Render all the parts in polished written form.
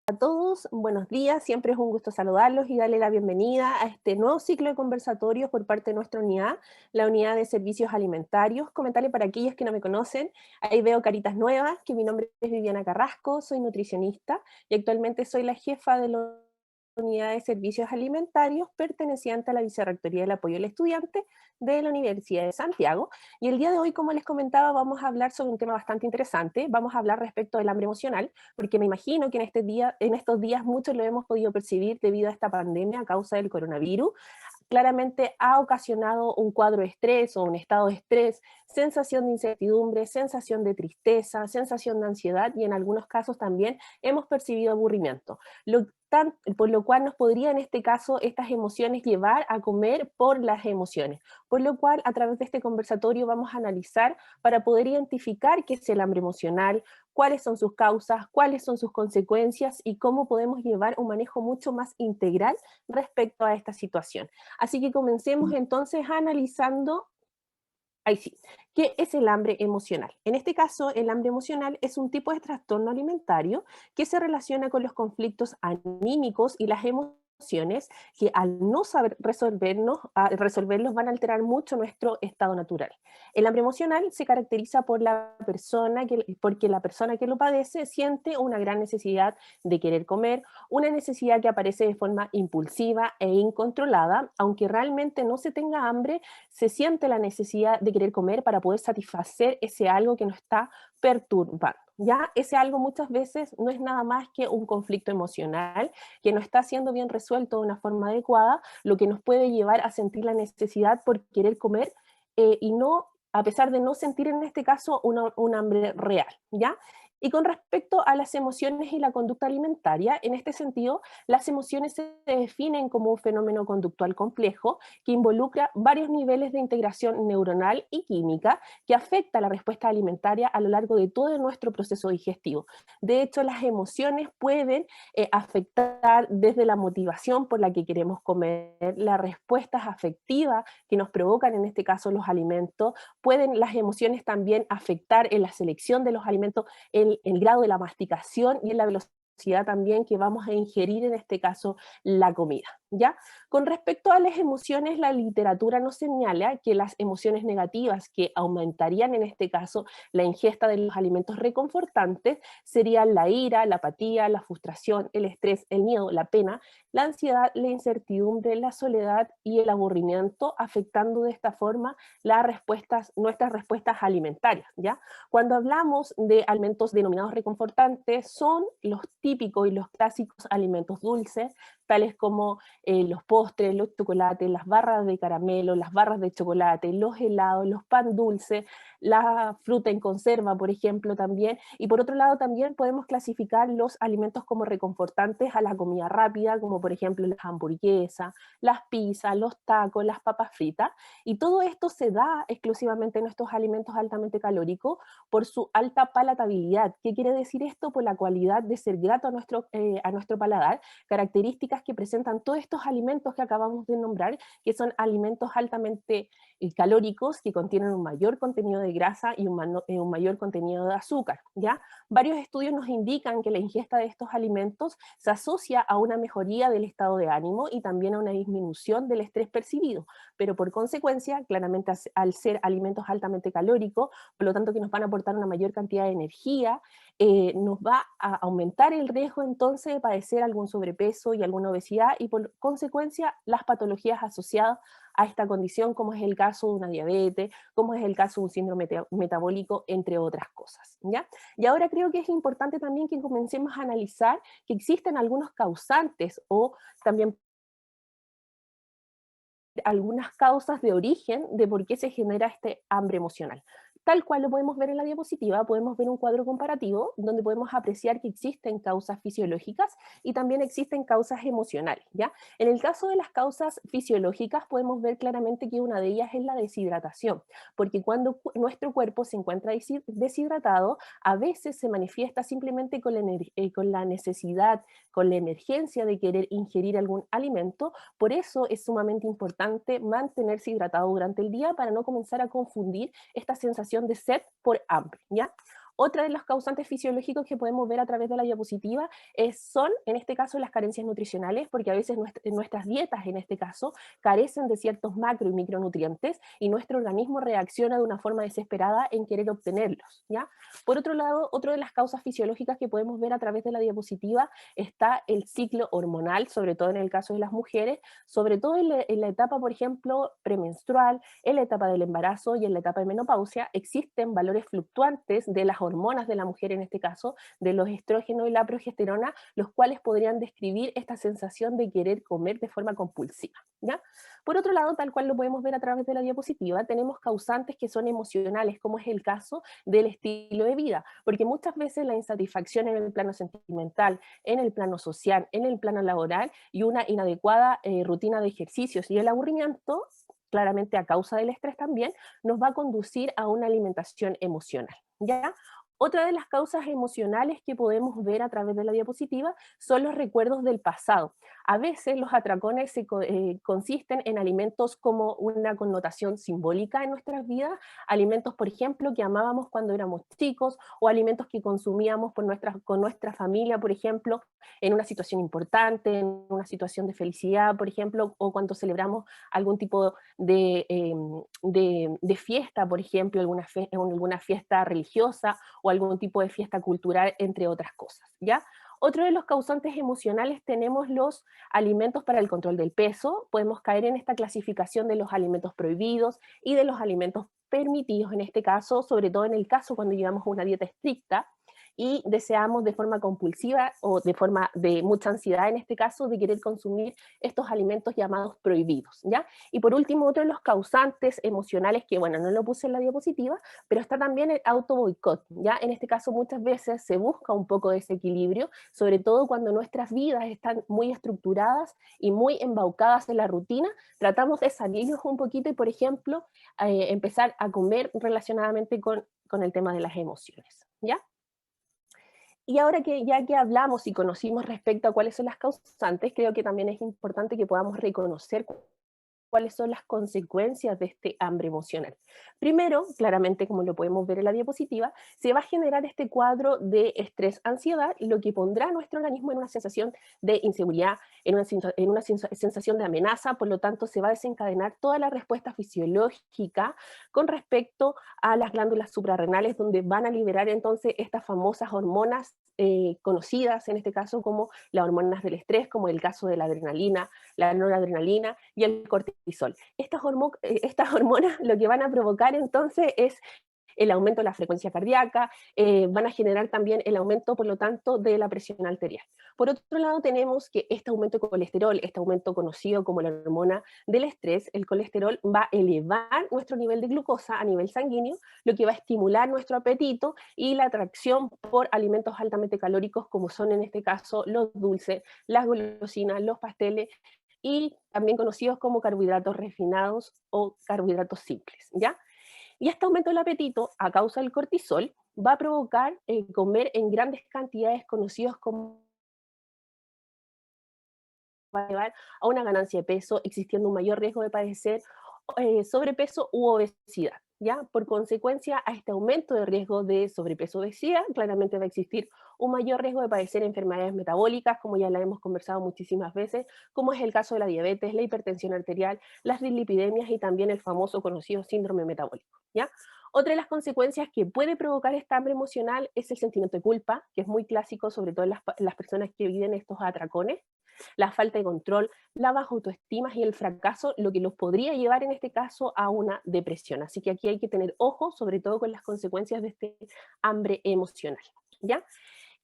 A todos, buenos días, siempre es un gusto saludarlos y darle la bienvenida a este nuevo ciclo de conversatorios por parte de nuestra unidad, la unidad de servicios alimentarios. Comentarle para aquellos que no me conocen, ahí veo caritas nuevas, que mi nombre es Viviana Carrasco, soy nutricionista y actualmente soy la jefa de la unidad de servicios alimentarios perteneciente a la Vicerrectoría del Apoyo al Estudiante de la Universidad de Santiago. Y el día de hoy, como les comentaba, vamos a hablar sobre un tema bastante interesante. Vamos a hablar respecto del hambre emocional, porque me imagino que en estos días muchos lo hemos podido percibir debido a esta pandemia a causa del coronavirus. Claramente ha ocasionado un cuadro de estrés o un estado de estrés, sensación de incertidumbre, sensación de tristeza, sensación de ansiedad y en algunos casos también hemos percibido aburrimiento. Por lo cual nos podría en este caso estas emociones llevar a comer por las emociones. Por lo cual a través de este conversatorio vamos a analizar para poder identificar qué es el hambre emocional, cuáles son sus causas, cuáles son sus consecuencias y cómo podemos llevar un manejo mucho más integral respecto a esta situación. Así que comencemos entonces analizando, ahí sí, ¿qué es el hambre emocional? En este caso, el hambre emocional es un tipo de trastorno alimentario que se relaciona con los conflictos anímicos y las emociones que al no saber resolverlos van a alterar mucho nuestro estado natural. El hambre emocional se caracteriza porque la persona que lo padece siente una gran necesidad de querer comer, una necesidad que aparece de forma impulsiva e incontrolada, aunque realmente no se tenga hambre, se siente la necesidad de querer comer para poder satisfacer ese algo que nos está perturbando. Ya ese algo muchas veces no es nada más que un conflicto emocional que no está siendo bien resuelto de una forma adecuada, lo que nos puede llevar a sentir la necesidad por querer comer y no, a pesar de no sentir en este caso un hambre real, ¿ya? Y con respecto a las emociones y la conducta alimentaria, en este sentido, las emociones se definen como un fenómeno conductual complejo que involucra varios niveles de integración neuronal y química que afecta la respuesta alimentaria a lo largo de todo nuestro proceso digestivo. De hecho, las emociones pueden afectar desde la motivación por la que queremos comer, las respuestas afectivas que nos provocan en este caso los alimentos, pueden las emociones también afectar en la selección de los alimentos, el grado de la masticación y en la velocidad también que vamos a ingerir en este caso la comida, ¿ya? Con respecto a las emociones, la literatura nos señala que las emociones negativas que aumentarían en este caso la ingesta de los alimentos reconfortantes serían la ira, la apatía, la frustración, el estrés, el miedo, la pena, la ansiedad, la incertidumbre, la soledad y el aburrimiento, afectando de esta forma nuestras respuestas alimentarias, ¿ya? Cuando hablamos de alimentos denominados reconfortantes, son los típicos y los clásicos alimentos dulces, tales como los postres, los chocolates, las barras de caramelo, las barras de chocolate, los helados, los pan dulces, la fruta en conserva, por ejemplo, también. Y por otro lado, también podemos clasificar los alimentos como reconfortantes a la comida rápida, como por ejemplo las hamburguesas, las pizzas, los tacos, las papas fritas. Y todo esto se da exclusivamente en estos alimentos altamente calóricos por su alta palatabilidad. ¿Qué quiere decir esto? Por la cualidad de ser grato a nuestro paladar, características que presentan todos estos alimentos que acabamos de nombrar, que son alimentos altamente calóricos, que contienen un mayor contenido de grasa y un mayor contenido de azúcar, ¿ya? Varios estudios nos indican que la ingesta de estos alimentos se asocia a una mejoría del estado de ánimo y también a una disminución del estrés percibido, pero por consecuencia, claramente al ser alimentos altamente calóricos, por lo tanto que nos van a aportar una mayor cantidad de energía, nos va a aumentar el riesgo entonces de padecer algún sobrepeso y alguna obesidad y por consecuencia las patologías asociadas a esta condición, como es el caso de una diabetes, como es el caso de un síndrome metabólico, entre otras cosas, ¿ya? Y ahora creo que es importante también que comencemos a analizar que existen algunos causantes o también algunas causas de origen de por qué se genera este hambre emocional. Tal cual lo podemos ver en la diapositiva, podemos ver un cuadro comparativo donde podemos apreciar que existen causas fisiológicas y también existen causas emocionales, ¿ya? En el caso de las causas fisiológicas podemos ver claramente que una de ellas es la deshidratación, porque cuando nuestro cuerpo se encuentra deshidratado, a veces se manifiesta simplemente con la necesidad, con la emergencia de querer ingerir algún alimento. Por eso es sumamente importante mantenerse hidratado durante el día para no comenzar a confundir esta sensación de sed por hambre, ¿ya? Otra de los causantes fisiológicos que podemos ver a través de la diapositiva son, en este caso, las carencias nutricionales, porque a veces nuestras dietas, en este caso, carecen de ciertos macro y micronutrientes y nuestro organismo reacciona de una forma desesperada en querer obtenerlos, ¿ya? Por otro lado, otra de las causas fisiológicas que podemos ver a través de la diapositiva está el ciclo hormonal, sobre todo en el caso de las mujeres, sobre todo en la etapa, por ejemplo, premenstrual, en la etapa del embarazo y en la etapa de menopausia, existen valores fluctuantes de las hormonas de la mujer, en este caso, de los estrógenos y la progesterona, los cuales podrían describir esta sensación de querer comer de forma compulsiva, ¿ya? Por otro lado, tal cual lo podemos ver a través de la diapositiva, tenemos causantes que son emocionales, como es el caso del estilo de vida, porque muchas veces la insatisfacción en el plano sentimental, en el plano social, en el plano laboral y una inadecuada rutina de ejercicios y el aburrimiento, claramente a causa del estrés también, nos va a conducir a una alimentación emocional, ¿ya? Otra de las causas emocionales que podemos ver a través de la diapositiva son los recuerdos del pasado. A veces los atracones consisten en alimentos como una connotación simbólica en nuestras vidas, alimentos, por ejemplo, que amábamos cuando éramos chicos, o alimentos que consumíamos con nuestra familia, por ejemplo, en una situación importante, en una situación de felicidad, por ejemplo, o cuando celebramos algún tipo de fiesta, por ejemplo, alguna fiesta religiosa o algún tipo de fiesta cultural, entre otras cosas, ¿ya? Otro de los causantes emocionales tenemos los alimentos para el control del peso. Podemos caer en esta clasificación de los alimentos prohibidos y de los alimentos permitidos, en este caso, sobre todo en el caso cuando llevamos una dieta estricta y deseamos de forma compulsiva o de forma de mucha ansiedad, en este caso, de querer consumir estos alimentos llamados prohibidos, ¿ya? Y por último, otro de los causantes emocionales, que bueno, no lo puse en la diapositiva, pero está también el auto boicot, ¿ya? En este caso muchas veces se busca un poco de ese equilibrio, sobre todo cuando nuestras vidas están muy estructuradas y muy embaucadas en la rutina, tratamos de salirnos un poquito y, por ejemplo, empezar a comer relacionadamente con el tema de las emociones, ¿ya? Y ahora que ya que hablamos y conocimos respecto a cuáles son las causantes, creo que también es importante que podamos reconocer cuáles son las consecuencias de este hambre emocional. Primero, claramente, como lo podemos ver en la diapositiva, se va a generar este cuadro de estrés-ansiedad, lo que pondrá a nuestro organismo en una sensación de inseguridad, en una sensación de amenaza, por lo tanto se va a desencadenar toda la respuesta fisiológica con respecto a las glándulas suprarrenales, donde van a liberar entonces estas famosas hormonas conocidas, en este caso como las hormonas del estrés, como el caso de la adrenalina, la noradrenalina y el cortisol. Estas hormonas lo que van a provocar entonces es el aumento de la frecuencia cardíaca, van a generar también el aumento, por lo tanto, de la presión arterial. Por otro lado, tenemos que este aumento de colesterol, este aumento conocido como la hormona del estrés, el colesterol va a elevar nuestro nivel de glucosa a nivel sanguíneo, lo que va a estimular nuestro apetito y la atracción por alimentos altamente calóricos, como son en este caso los dulces, las golosinas, los pasteles, y también conocidos como carbohidratos refinados o carbohidratos simples, ¿ya? Y este aumento del apetito a causa del cortisol va a provocar comer en grandes cantidades, conocidos como va a llevar a una ganancia de peso, existiendo un mayor riesgo de padecer sobrepeso u obesidad. ¿Ya? Por consecuencia, a este aumento de riesgo de sobrepeso o obesidad, claramente va a existir un mayor riesgo de padecer enfermedades metabólicas, como ya la hemos conversado muchísimas veces, como es el caso de la diabetes, la hipertensión arterial, las dislipidemias y también el famoso conocido síndrome metabólico. ¿Ya? Otra de las consecuencias que puede provocar esta hambre emocional es el sentimiento de culpa, que es muy clásico, sobre todo en las personas que viven estos atracones, la falta de control, la baja autoestima y el fracaso, lo que los podría llevar en este caso a una depresión. Así que aquí hay que tener ojo, sobre todo con las consecuencias de este hambre emocional, ¿ya?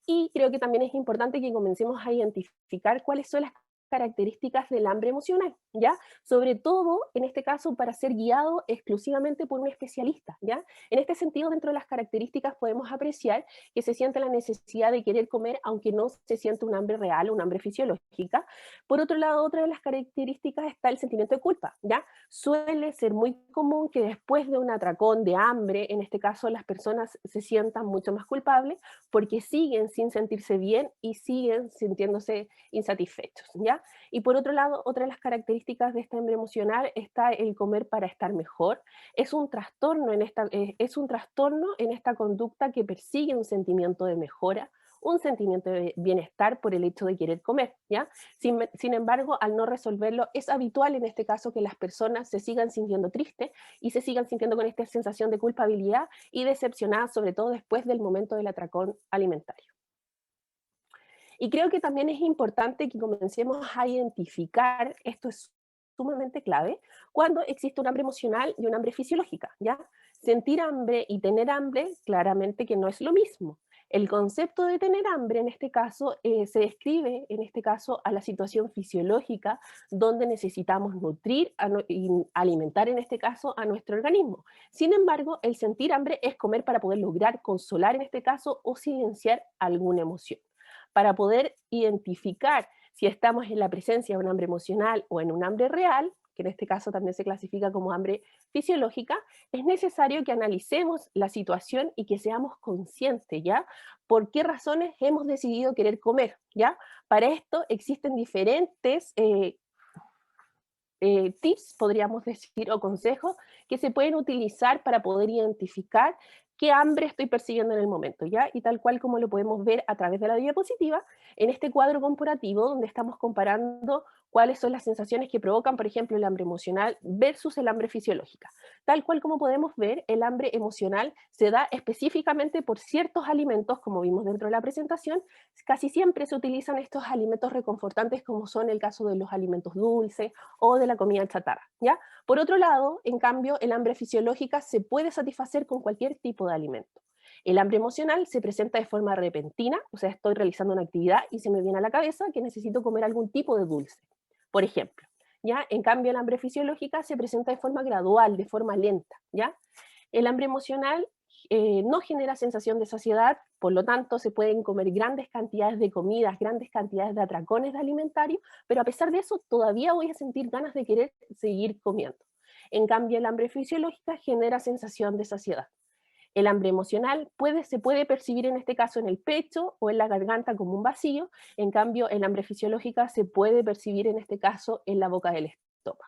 Y creo que también es importante que comencemos a identificar cuáles son las características del hambre emocional, ¿ya? Sobre todo, en este caso, para ser guiado exclusivamente por un especialista, ¿ya? En este sentido, dentro de las características podemos apreciar que se siente la necesidad de querer comer, aunque no se siente un hambre real, un hambre fisiológica. Por otro lado, otra de las características está el sentimiento de culpa, ¿ya? Suele ser muy común que después de un atracón de hambre, en este caso, las personas se sientan mucho más culpables porque siguen sin sentirse bien y siguen sintiéndose insatisfechos, ¿ya? ¿ya? Y por otro lado, otra de las características de esta hambre emocional está el comer para estar mejor. Es un trastorno en esta conducta que persigue un sentimiento de mejora, un sentimiento de bienestar por el hecho de querer comer, ¿ya? Sin embargo, al no resolverlo, es habitual en este caso que las personas se sigan sintiendo tristes y se sigan sintiendo con esta sensación de culpabilidad y decepcionadas, sobre todo después del momento del atracón alimentario. Y creo que también es importante que comencemos a identificar, esto es sumamente clave, cuando existe un hambre emocional y un hambre fisiológica, ¿ya? Sentir hambre y tener hambre, claramente que no es lo mismo. El concepto de tener hambre, en este caso, se describe, en este caso, a la situación fisiológica donde necesitamos nutrir y alimentar, en este caso, a nuestro organismo. Sin embargo, el sentir hambre es comer para poder lograr consolar, en este caso, o silenciar alguna emoción. Para poder identificar si estamos en la presencia de un hambre emocional o en un hambre real, que en este caso también se clasifica como hambre fisiológica, es necesario que analicemos la situación y que seamos conscientes, ¿ya? ¿Por qué razones hemos decidido querer comer, ¿ya? Para esto existen diferentes tips, podríamos decir, o consejos que se pueden utilizar para poder identificar qué hambre estoy percibiendo en el momento, ¿ya? Y tal cual como lo podemos ver a través de la diapositiva, en este cuadro comparativo donde estamos comparando cuáles son las sensaciones que provocan, por ejemplo, el hambre emocional versus el hambre fisiológica. Tal cual como podemos ver, el hambre emocional se da específicamente por ciertos alimentos, como vimos dentro de la presentación. Casi siempre se utilizan estos alimentos reconfortantes, como son el caso de los alimentos dulces o de la comida chatarra, ¿ya? Por otro lado, en cambio, el hambre fisiológica se puede satisfacer con cualquier tipo de alimento. El hambre emocional se presenta de forma repentina, o sea, estoy realizando una actividad y se me viene a la cabeza que necesito comer algún tipo de dulce, por ejemplo. ¿Ya? En cambio, el hambre fisiológica se presenta de forma gradual, de forma lenta, ¿ya? El hambre emocional no genera sensación de saciedad, por lo tanto se pueden comer grandes cantidades de comidas, grandes cantidades de atracones de alimentario, pero a pesar de eso todavía voy a sentir ganas de querer seguir comiendo. En cambio, el hambre fisiológica genera sensación de saciedad. El hambre emocional se puede percibir en este caso en el pecho o en la garganta como un vacío, en cambio el hambre fisiológica se puede percibir en este caso en la boca del estómago.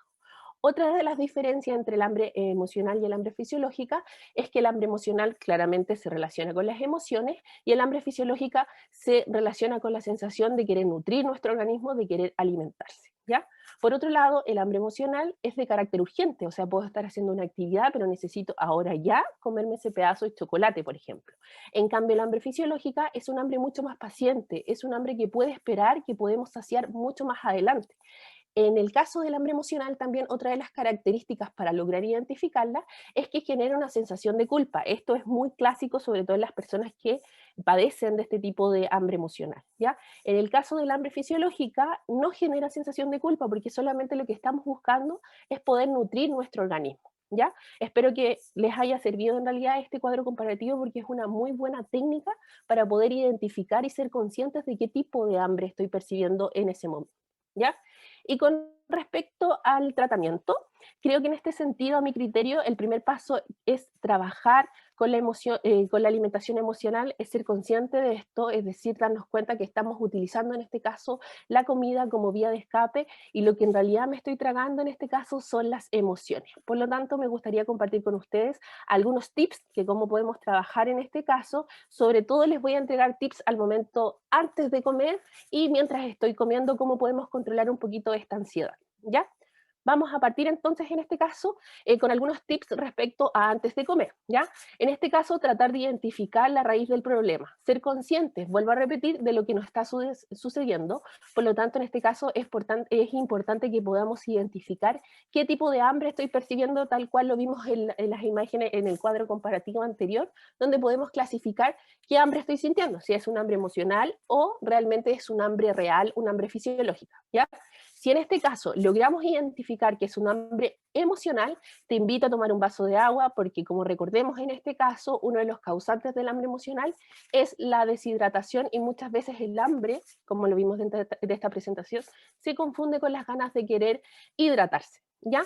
Otra de las diferencias entre el hambre emocional y el hambre fisiológica es que el hambre emocional claramente se relaciona con las emociones y el hambre fisiológica se relaciona con la sensación de querer nutrir nuestro organismo, de querer alimentarse, ¿ya? Por otro lado, el hambre emocional es de carácter urgente, o sea, puedo estar haciendo una actividad, pero necesito ahora ya comerme ese pedazo de chocolate, por ejemplo. En cambio, el hambre fisiológica es un hambre mucho más paciente, es un hambre que puede esperar, que podemos saciar mucho más adelante. En el caso del hambre emocional, también otra de las características para lograr identificarla es que genera una sensación de culpa. Esto es muy clásico, sobre todo en las personas que padecen de este tipo de hambre emocional, ¿ya? En el caso del hambre fisiológica, no genera sensación de culpa porque solamente lo que estamos buscando es poder nutrir nuestro organismo, ¿ya? Espero que les haya servido en realidad este cuadro comparativo porque es una muy buena técnica para poder identificar y ser conscientes de qué tipo de hambre estoy percibiendo en ese momento, ¿ya? Y con respecto al tratamiento, creo que en este sentido, a mi criterio, el primer paso es trabajar con la emoción, con la alimentación emocional, es ser consciente de esto, es decir, darnos cuenta que estamos utilizando en este caso la comida como vía de escape y lo que en realidad me estoy tragando en este caso son las emociones. Por lo tanto, me gustaría compartir con ustedes algunos tips que cómo podemos trabajar en este caso. Sobre todo les voy a entregar tips al momento antes de comer y mientras estoy comiendo, cómo podemos controlar un poquito esta ansiedad, ¿ya? Vamos a partir entonces en este caso con algunos tips respecto a antes de comer, ¿ya? En este caso, tratar de identificar la raíz del problema, ser conscientes, vuelvo a repetir, de lo que nos está sucediendo. Por lo tanto, en este caso es importante que podamos identificar qué tipo de hambre estoy percibiendo, tal cual lo vimos en las imágenes en el cuadro comparativo anterior, donde podemos clasificar qué hambre estoy sintiendo, si es un hambre emocional o realmente es un hambre real, un hambre fisiológica, ¿ya? Si en este caso logramos identificar que es un hambre emocional, te invito a tomar un vaso de agua porque como recordemos en este caso, uno de los causantes del hambre emocional es la deshidratación y muchas veces el hambre, como lo vimos dentro de esta presentación, se confunde con las ganas de querer hidratarse, ¿ya?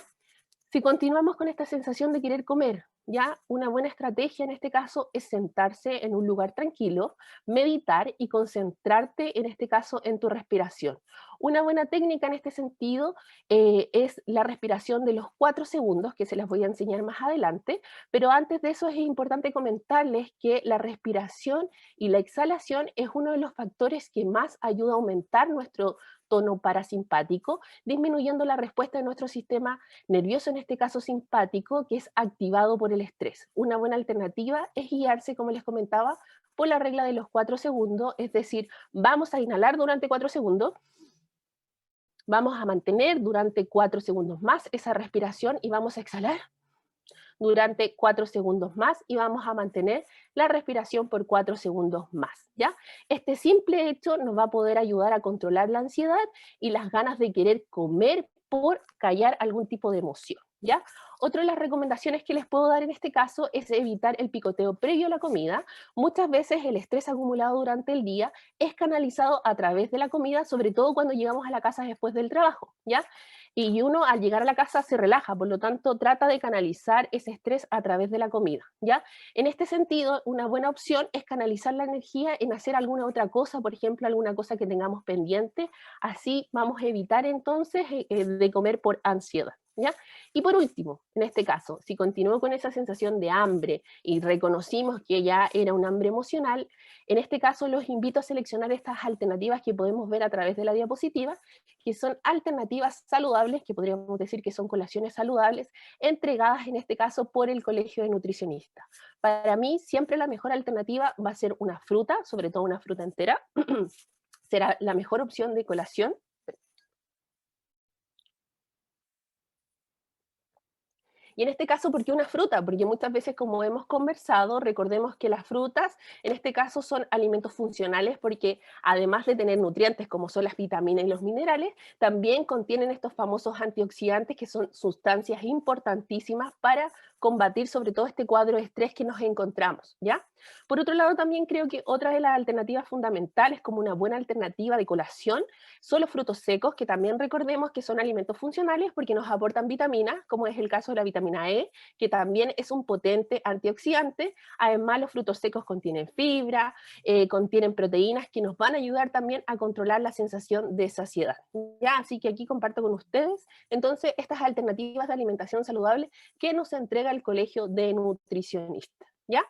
Si continuamos con esta sensación de querer comer, ya una buena estrategia en este caso es sentarse en un lugar tranquilo, meditar y concentrarte en este caso en tu respiración. Una buena técnica en este sentido es la respiración de los 4 segundos, que se las voy a enseñar más adelante, pero antes de eso es importante comentarles que la respiración y la exhalación es uno de los factores que más ayuda a aumentar nuestro tono parasimpático, disminuyendo la respuesta de nuestro sistema nervioso, en este caso simpático, que es activado por el estrés. Una buena alternativa es guiarse, como les comentaba, por la regla de los 4 segundos, es decir, vamos a inhalar durante 4 segundos, vamos a mantener durante 4 segundos más esa respiración y vamos a exhalar durante 4 segundos más y vamos a mantener la respiración por 4 segundos más, ¿ya? Este simple hecho nos va a poder ayudar a controlar la ansiedad y las ganas de querer comer por callar algún tipo de emoción, ¿ya? Otra de las recomendaciones que les puedo dar en este caso es evitar el picoteo previo a la comida. Muchas veces el estrés acumulado durante el día es canalizado a través de la comida, sobre todo cuando llegamos a la casa después del trabajo, ¿ya? Y uno al llegar a la casa se relaja, por lo tanto trata de canalizar ese estrés a través de la comida, ¿ya? En este sentido, una buena opción es canalizar la energía en hacer alguna otra cosa, por ejemplo, alguna cosa que tengamos pendiente, así vamos a evitar entonces de comer por ansiedad, ¿ya? Y por último, en este caso, si continúo con esa sensación de hambre y reconocimos que ya era un hambre emocional, en este caso los invito a seleccionar estas alternativas que podemos ver a través de la diapositiva, que son alternativas saludables, que podríamos decir que son colaciones saludables, entregadas en este caso por el Colegio de Nutricionistas. Para mí, siempre la mejor alternativa va a ser una fruta, sobre todo una fruta entera, será la mejor opción de colación. Y en este caso, ¿por qué una fruta? Porque muchas veces, como hemos conversado, recordemos que las frutas, en este caso, son alimentos funcionales porque además de tener nutrientes como son las vitaminas y los minerales, también contienen estos famosos antioxidantes que son sustancias importantísimas para combatir sobre todo este cuadro de estrés que nos encontramos, ¿ya? Por otro lado, también creo que otra de las alternativas fundamentales, como una buena alternativa de colación, son los frutos secos, que también recordemos que son alimentos funcionales porque nos aportan vitaminas, como es el caso de la vitamina E, que también es un potente antioxidante. Además, los frutos secos contienen fibra, contienen proteínas que nos van a ayudar también a controlar la sensación de saciedad. ¿Ya? Así que aquí comparto con ustedes, entonces, estas alternativas de alimentación saludable que nos entrega el Colegio de Nutricionistas. ¿Ya?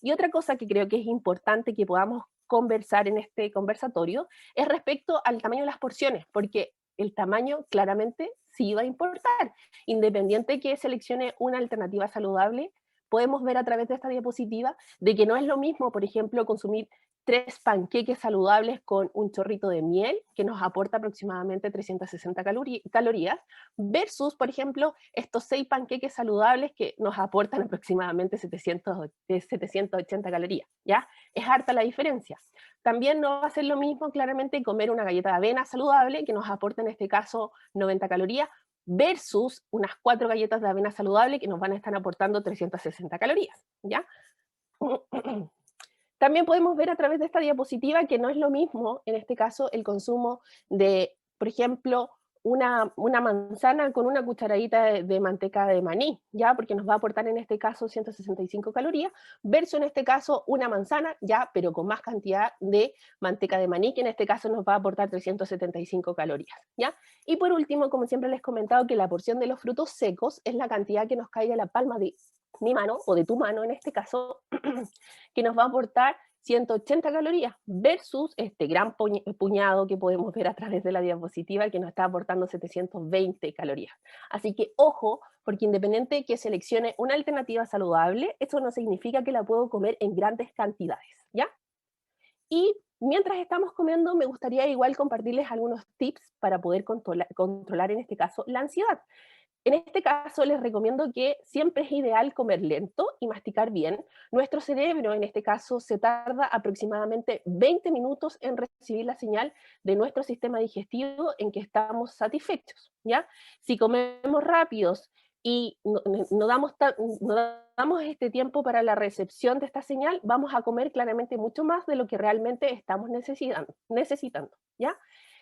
Y otra cosa que creo que es importante que podamos conversar en este conversatorio es respecto al tamaño de las porciones, porque el tamaño claramente sí va a importar. Independiente que seleccione una alternativa saludable, podemos ver a través de esta diapositiva de que no es lo mismo, por ejemplo, consumir 3 panqueques saludables con un chorrito de miel, que nos aporta aproximadamente 360 calorías, versus, por ejemplo, estos 6 panqueques saludables que nos aportan aproximadamente 780 calorías, ¿ya? Es harta la diferencia. También no va a ser lo mismo, claramente, comer una galleta de avena saludable, que nos aporta en este caso 90 calorías, versus unas 4 galletas de avena saludable que nos van a estar aportando 360 calorías, ¿ya? También podemos ver a través de esta diapositiva que no es lo mismo, en este caso, el consumo de, por ejemplo, una manzana con una cucharadita de manteca de maní, ¿ya? Porque nos va a aportar en este caso 165 calorías, versus en este caso una manzana, ¿ya? Pero con más cantidad de manteca de maní, que en este caso nos va a aportar 375 calorías, ¿ya? Y por último, como siempre les he comentado, que la porción de los frutos secos es la cantidad que nos caiga a la palma de mi mano, o de tu mano en este caso, que nos va a aportar 180 calorías versus este gran puñado que podemos ver a través de la diapositiva que nos está aportando 720 calorías. Así que ojo, porque independiente de que seleccione una alternativa saludable, eso no significa que la puedo comer en grandes cantidades, ¿ya? Y mientras estamos comiendo, me gustaría igual compartirles algunos tips para poder controlar en este caso la ansiedad. En este caso, les recomiendo que siempre es ideal comer lento y masticar bien. Nuestro cerebro, en este caso, se tarda aproximadamente 20 minutos en recibir la señal de nuestro sistema digestivo en que estamos satisfechos, ¿ya? Si comemos rápidos y no damos este tiempo para la recepción de esta señal, vamos a comer claramente mucho más de lo que realmente estamos necesitando, ¿ya?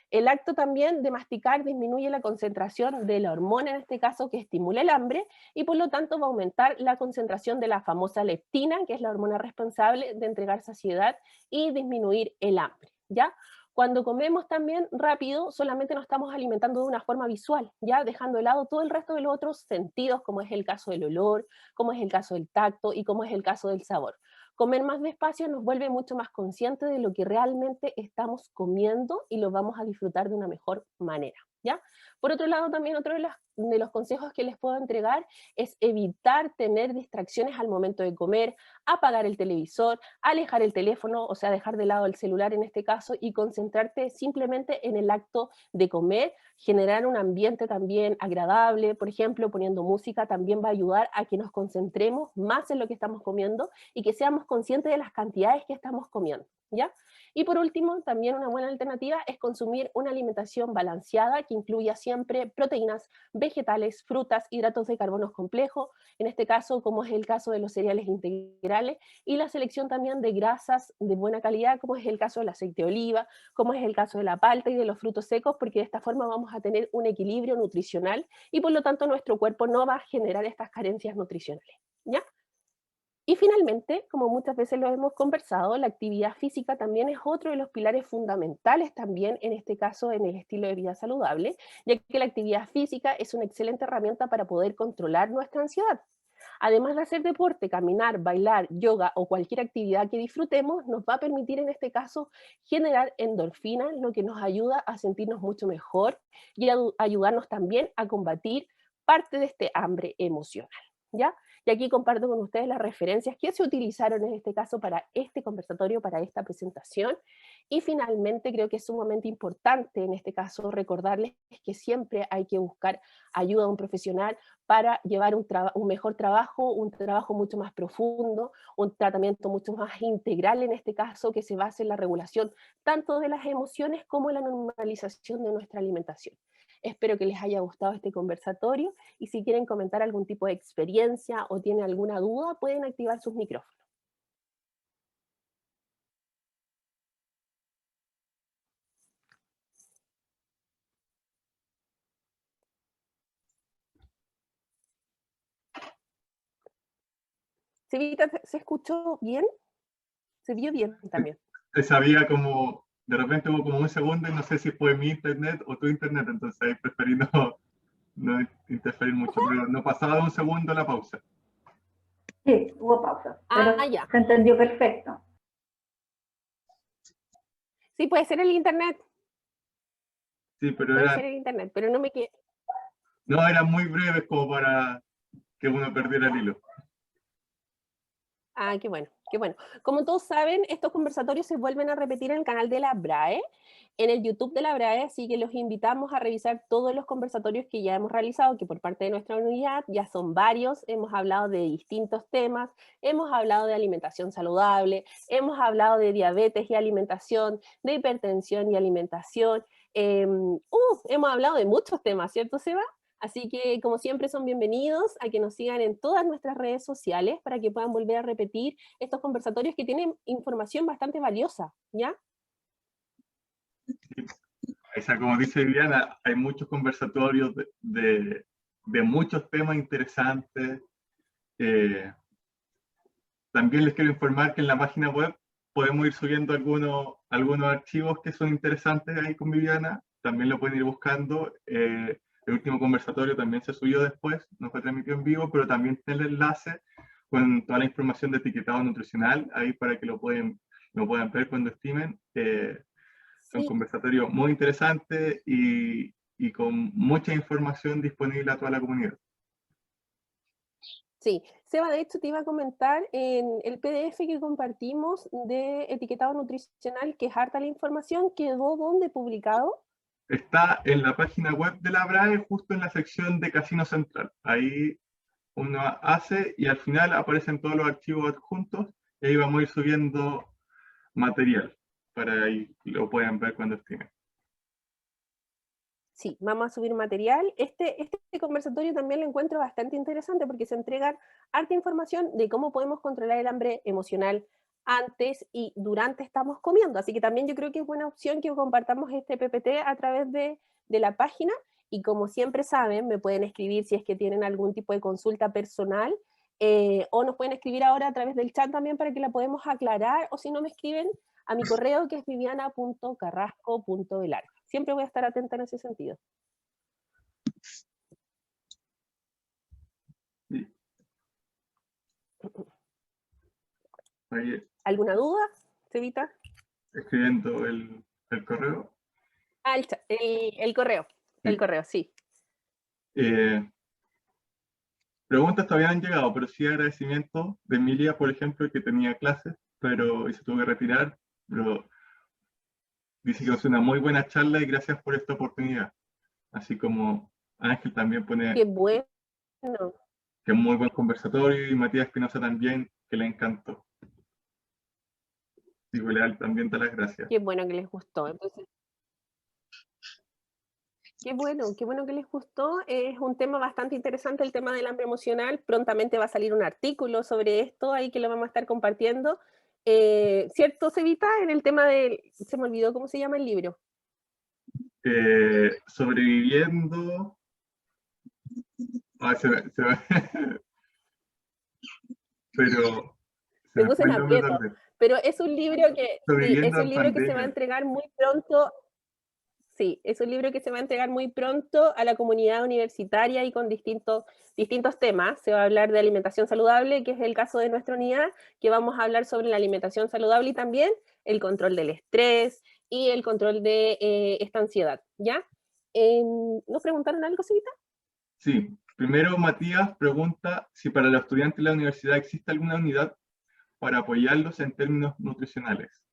El acto también de masticar disminuye la concentración de la hormona, en este caso, que estimula el hambre, y por lo tanto va a aumentar la concentración de la famosa leptina, que es la hormona responsable de entregar saciedad y disminuir el hambre, ¿ya? Cuando comemos también rápido, solamente nos estamos alimentando de una forma visual, ¿ya? Dejando de lado todo el resto de los otros sentidos, como es el caso del olor, como es el caso del tacto y como es el caso del sabor. Comer más despacio nos vuelve mucho más conscientes de lo que realmente estamos comiendo y lo vamos a disfrutar de una mejor manera, ¿ya? Por otro lado, también otro de los consejos que les puedo entregar es evitar tener distracciones al momento de comer, apagar el televisor, alejar el teléfono, o sea, dejar de lado el celular en este caso y concentrarte simplemente en el acto de comer, generar un ambiente también agradable, por ejemplo, poniendo música también va a ayudar a que nos concentremos más en lo que estamos comiendo y que seamos conscientes de las cantidades que estamos comiendo, ¿ya? Y por último, también una buena alternativa es consumir una alimentación balanceada que incluya siempre proteínas, vegetales, frutas, hidratos de carbono complejos, en este caso, como es el caso de los cereales integrales, y la selección también de grasas de buena calidad, como es el caso del aceite de oliva, como es el caso de la palta y de los frutos secos, porque de esta forma vamos a tener un equilibrio nutricional y por lo tanto nuestro cuerpo no va a generar estas carencias nutricionales, ¿ya? Y finalmente, como muchas veces lo hemos conversado, la actividad física también es otro de los pilares fundamentales también, en este caso, en el estilo de vida saludable, ya que la actividad física es una excelente herramienta para poder controlar nuestra ansiedad. Además de hacer deporte, caminar, bailar, yoga o cualquier actividad que disfrutemos, nos va a permitir en este caso generar endorfina, lo que nos ayuda a sentirnos mucho mejor y a ayudarnos también a combatir parte de este hambre emocional, ¿ya? Y aquí comparto con ustedes las referencias que se utilizaron en este caso para este conversatorio, para esta presentación. Y finalmente creo que es sumamente importante en este caso recordarles que siempre hay que buscar ayuda a un profesional para llevar un mejor trabajo, un trabajo mucho más profundo, un tratamiento mucho más integral en este caso que se base en la regulación tanto de las emociones como en la normalización de nuestra alimentación. Espero que les haya gustado este conversatorio y si quieren comentar algún tipo de experiencia o tienen alguna duda, pueden activar sus micrófonos. Cevita, ¿se escuchó bien? ¿Se vio bien también? Te sabía como, de repente hubo como un segundo y no sé si fue mi internet o tu internet, entonces ahí preferí no interferir mucho, pero no pasaba de un segundo la pausa. Sí, hubo pausa, Ah, pero ya. se entendió perfecto. Sí, puede ser el internet, Sí, pero puede ser el internet, pero no me quedé. no eran muy breves como para que uno perdiera el hilo. Ah, qué bueno, qué bueno. Como todos saben, estos conversatorios se vuelven a repetir en el canal de la BRAE, en el YouTube de la BRAE, así que los invitamos a revisar todos los conversatorios que ya hemos realizado, que por parte de nuestra unidad ya son varios, hemos hablado de distintos temas, hemos hablado de alimentación saludable, hemos hablado de diabetes y alimentación, de hipertensión y alimentación, hemos hablado de muchos temas, ¿cierto, Seba? Así que, como siempre, son bienvenidos a que nos sigan en todas nuestras redes sociales para que puedan volver a repetir estos conversatorios que tienen información bastante valiosa, ¿ya? O sea, como dice Viviana, hay muchos conversatorios de muchos temas interesantes. También les quiero informar que en la página web podemos ir subiendo algunos archivos que son interesantes ahí con Viviana. También lo pueden ir buscando. El último conversatorio también se subió después, no fue transmitido en vivo, pero también tiene el enlace con toda la información de etiquetado nutricional ahí para que lo puedan ver cuando estimen. Son Sí, conversatorios muy interesantes y con mucha información disponible a toda la comunidad. sí. Seba, de hecho, te iba a comentar en el PDF que compartimos de etiquetado nutricional, que es harta la información, quedó ¿dónde publicado? Está en la página web de la BRAE, justo en la sección de Casino Central. Ahí uno hace y al final aparecen todos los archivos adjuntos y ahí vamos a ir subiendo material para ahí lo puedan ver cuando estén. Sí, vamos a subir material. Este conversatorio también lo encuentro bastante interesante porque se entregan harta información de cómo podemos controlar el hambre emocional antes y durante estamos comiendo. Así que también yo creo que es buena opción que compartamos este PPT a través de la página. Y como siempre saben, me pueden escribir si es que tienen algún tipo de consulta personal o nos pueden escribir ahora a través del chat también para que la podamos aclarar o si no me escriben a mi correo, que es viviana.carrasco.velar. Siempre voy a estar atenta en ese sentido. Sí. Ahí ¿Alguna duda, Cevita? escribiendo el correo. Ah, el correo. Sí. El correo, sí. Preguntas todavía no han llegado, pero sí agradecimiento de Emilia, por ejemplo, que tenía clases, y se tuvo que retirar, pero dice que es una muy buena charla y gracias por esta oportunidad. Así como Ángel también pone Qué bueno. que es muy buen conversatorio, y Matías Espinosa también, que le encantó. Y Leal también da las gracias. Qué bueno que les gustó. Entonces, qué bueno que les gustó. Es un tema bastante interesante, el tema del hambre emocional. Prontamente va a salir un artículo sobre esto, ahí que lo vamos a estar compartiendo. ¿Cierto, Cevita? En el tema del... Se me olvidó cómo se llama el libro. Sobreviviendo... pero se Me me puse fue en el nombre aprieto. también. Pero es un libro que, sí, es Sobreviviendo un en libro que se va a pandemia. entregar muy pronto. Sí, es un libro que se va a entregar muy pronto a la comunidad universitaria y con distintos temas. Se va a hablar de alimentación saludable, que es el caso de nuestra unidad, que vamos a hablar sobre la alimentación saludable y también el control del estrés y el control de esta ansiedad, ¿ya? ¿Nos preguntaron algo, Cevita? Sí, primero Matías pregunta si para los estudiantes de la universidad existe alguna unidad para apoyarlos en términos nutricionales.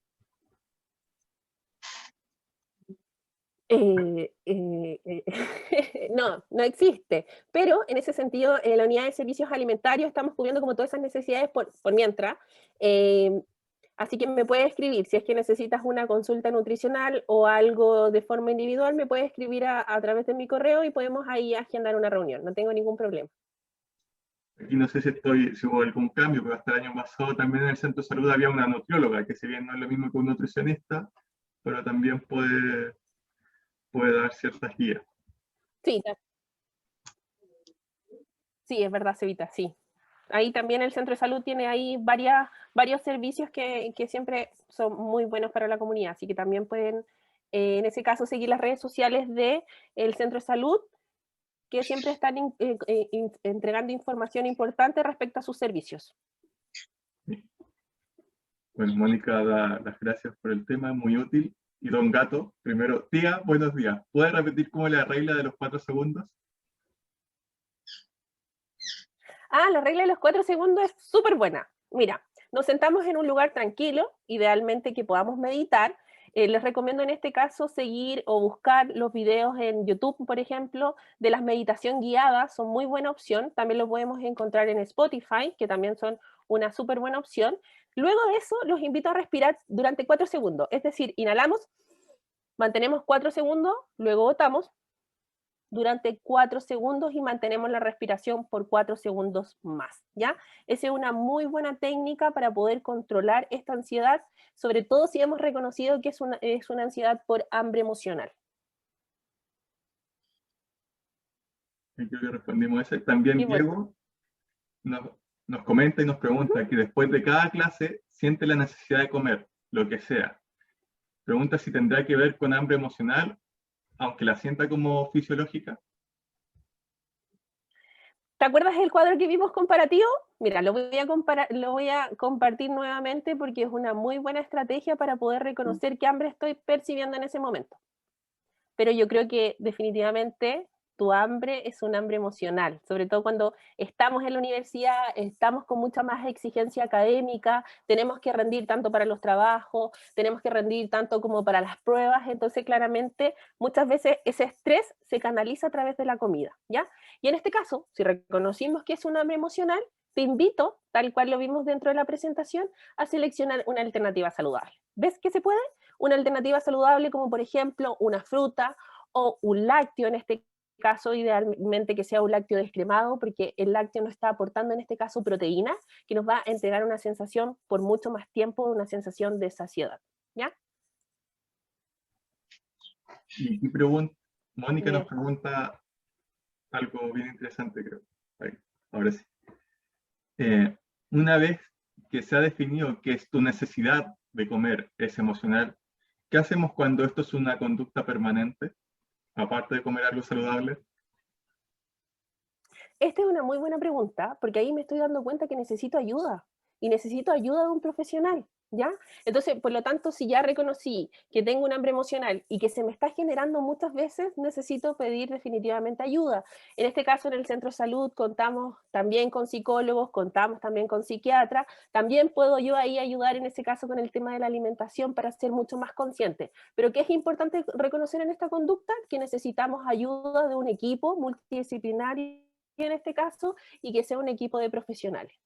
No, no existe. Pero en ese sentido, en la unidad de servicios alimentarios estamos cubriendo como todas esas necesidades por mientras. Así que me puedes escribir, si es que necesitas una consulta nutricional o algo de forma individual, me puedes escribir a través de mi correo y podemos ahí agendar una reunión, no tengo ningún problema. Aquí no sé si hubo algún cambio, pero hasta el año pasado también en el centro de salud había una nutrióloga, que si bien no es lo mismo que un nutricionista, pero también puede dar ciertas guías. Sí, sí, es verdad, Cevita, sí. Ahí también el centro de salud tiene ahí varios servicios que siempre son muy buenos para la comunidad, así que también pueden, en ese caso, seguir las redes sociales del centro de salud, que siempre están entregando información importante respecto a sus servicios. Sí. Bueno, Mónica da las gracias por el tema, muy útil. Y Don Gato, primero, tía, buenos días. ¿Puede repetir cómo es la regla de los 4 segundos? Ah, la regla de los 4 segundos es súper buena. Mira, nos sentamos en un lugar tranquilo, idealmente que podamos meditar. Les recomiendo en este caso seguir o buscar los videos en YouTube, por ejemplo, de las meditación guiadas, son muy buena opción. También lo podemos encontrar en Spotify, que también son una súper buena opción. Luego de eso, los invito a respirar durante 4 segundos, es decir, inhalamos, mantenemos 4 segundos, luego botamos durante 4 segundos y mantenemos la respiración por 4 segundos más, ¿ya? Esa es una muy buena técnica para poder controlar esta ansiedad, sobre todo si hemos reconocido que es una ansiedad por hambre emocional. Y creo que respondimos eso. También Y bueno, Diego nos comenta y nos pregunta que después de cada clase siente la necesidad de comer, lo que sea. Pregunta si tendrá que ver con hambre emocional, aunque la sienta como fisiológica. ¿te acuerdas del cuadro que vimos comparativo? Mira, lo voy a compartir nuevamente porque es una muy buena estrategia para poder reconocer qué hambre estoy percibiendo en ese momento. Pero yo creo que definitivamente tu hambre es un hambre emocional, sobre todo cuando estamos en la universidad, estamos con mucha más exigencia académica, tenemos que rendir tanto para los trabajos, tenemos que rendir tanto como para las pruebas, entonces claramente muchas veces ese estrés se canaliza a través de la comida, ¿ya? Y en este caso, si reconocimos que es un hambre emocional, te invito, tal cual lo vimos dentro de la presentación, a seleccionar una alternativa saludable. ¿Ves que se puede? Una alternativa saludable como por ejemplo una fruta o un lácteo, en este caso idealmente que sea un lácteo descremado, porque el lácteo nos está aportando en este caso proteína, que nos va a entregar una sensación por mucho más tiempo, una sensación de saciedad, ¿ya? Y Mónica nos Bien. pregunta algo bien interesante, creo. Ahí, ahora sí. Una vez que se ha definido que es tu necesidad de comer es emocional, ¿qué hacemos cuando esto es una conducta permanente, aparte de comer algo saludable? Esta es una muy buena pregunta, porque ahí me estoy dando cuenta que necesito ayuda, y necesito ayuda de un profesional, ¿ya? Entonces, por lo tanto, si ya reconocí que tengo un hambre emocional y que se me está generando muchas veces, necesito pedir definitivamente ayuda. En este caso, en el centro de salud contamos también con psicólogos, contamos también con psiquiatras, también puedo yo ahí ayudar en ese caso con el tema de la alimentación para ser mucho más consciente. Pero ¿qué es importante reconocer en esta conducta? Que necesitamos ayuda de un equipo multidisciplinario en este caso, y que sea un equipo de profesionales.